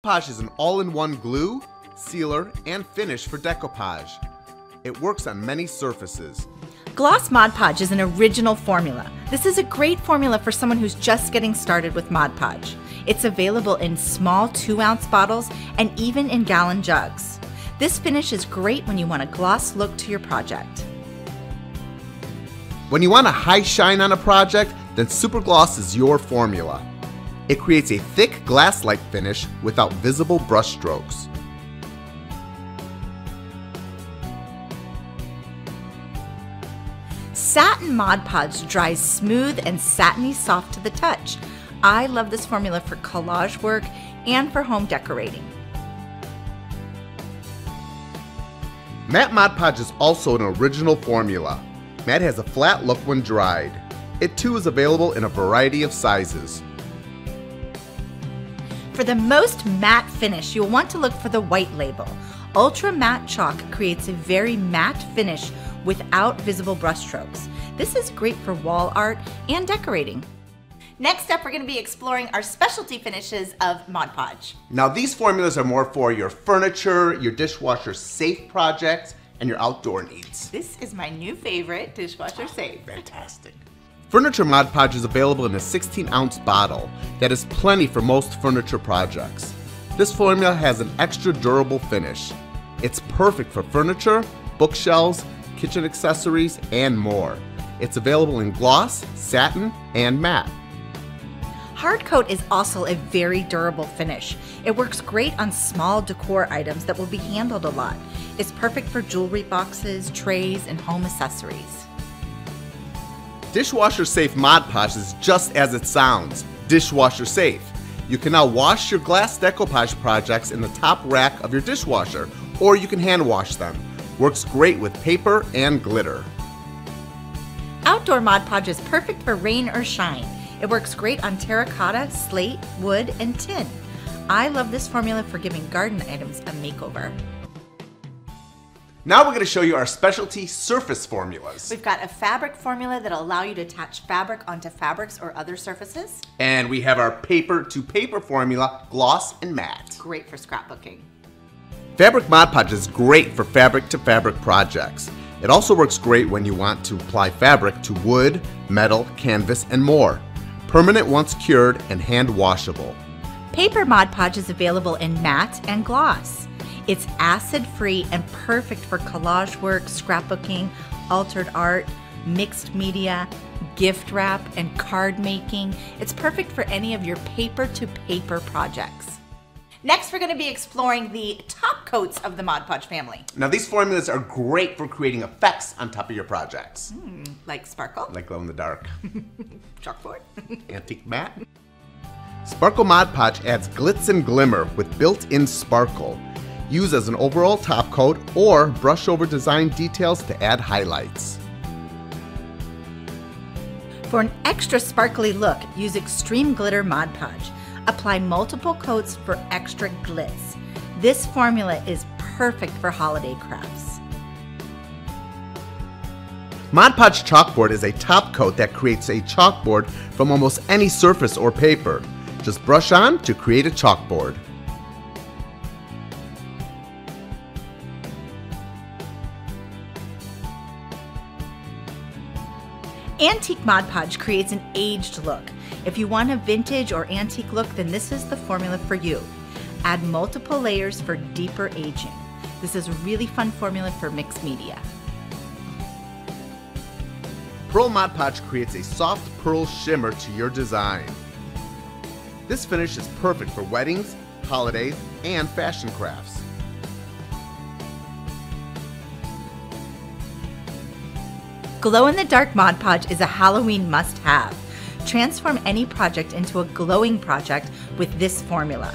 Podge is an all-in-one glue, sealer, and finish for decoupage. It works on many surfaces. Gloss Mod Podge is an original formula. This is a great formula for someone who's just getting started with Mod Podge. It's available in small 2-ounce bottles and even in gallon jugs. This finish is great when you want a gloss look to your project. When you want a high shine on a project, then Super Gloss is your formula. It creates a thick glass-like finish without visible brush strokes. Satin Mod Podge dries smooth and satiny soft to the touch. I love this formula for collage work and for home decorating. Matte Mod Podge is also an original formula. Matte has a flat look when dried. It too is available in a variety of sizes. For the most matte finish, you'll want to look for the white label. Ultra Matte Chalk creates a very matte finish without visible brushstrokes. This is great for wall art and decorating. Next up, we're going to be exploring our specialty finishes of Mod Podge. Now these formulas are more for your furniture, your dishwasher safe projects, and your outdoor needs. This is my new favorite, dishwasher safe. Fantastic. Furniture Mod Podge is available in a 16-ounce bottle. That is plenty for most furniture projects. This formula has an extra durable finish. It's perfect for furniture, bookshelves, kitchen accessories, and more. It's available in gloss, satin, and matte. Hard coat is also a very durable finish. It works great on small decor items that will be handled a lot. It's perfect for jewelry boxes, trays, and home accessories. Dishwasher Safe Mod Podge is just as it sounds, dishwasher safe. You can now wash your glass decoupage projects in the top rack of your dishwasher, or you can hand wash them. Works great with paper and glitter. Outdoor Mod Podge is perfect for rain or shine. It works great on terracotta, slate, wood, and tin. I love this formula for giving garden items a makeover. Now we're going to show you our specialty surface formulas. We've got a fabric formula that'll allow you to attach fabric onto fabrics or other surfaces. And we have our paper-to-paper formula, gloss and matte. Great for scrapbooking. Fabric Mod Podge is great for fabric-to-fabric projects. It also works great when you want to apply fabric to wood, metal, canvas, and more. Permanent once cured and hand washable. Paper Mod Podge is available in matte and gloss. It's acid-free and perfect for collage work, scrapbooking, altered art, mixed media, gift wrap, and card making. It's perfect for any of your paper-to-paper projects. Next, we're going to be exploring the top coats of the Mod Podge family. Now these formulas are great for creating effects on top of your projects. Like sparkle. Like glow in the dark. Chalkboard. Antique matte. Sparkle Mod Podge adds glitz and glimmer with built-in sparkle. Use as an overall top coat or brush over design details to add highlights. For an extra sparkly look, use Extreme Glitter Mod Podge. Apply multiple coats for extra glitz. This formula is perfect for holiday crafts. Mod Podge Chalkboard is a top coat that creates a chalkboard from almost any surface or paper. Just brush on to create a chalkboard. Antique Mod Podge creates an aged look. If you want a vintage or antique look, then this is the formula for you. Add multiple layers for deeper aging. This is a really fun formula for mixed media. Pearl Mod Podge creates a soft pearl shimmer to your design. This finish is perfect for weddings, holidays, and fashion crafts. Glow-in-the-dark Mod Podge is a Halloween must-have. Transform any project into a glowing project with this formula.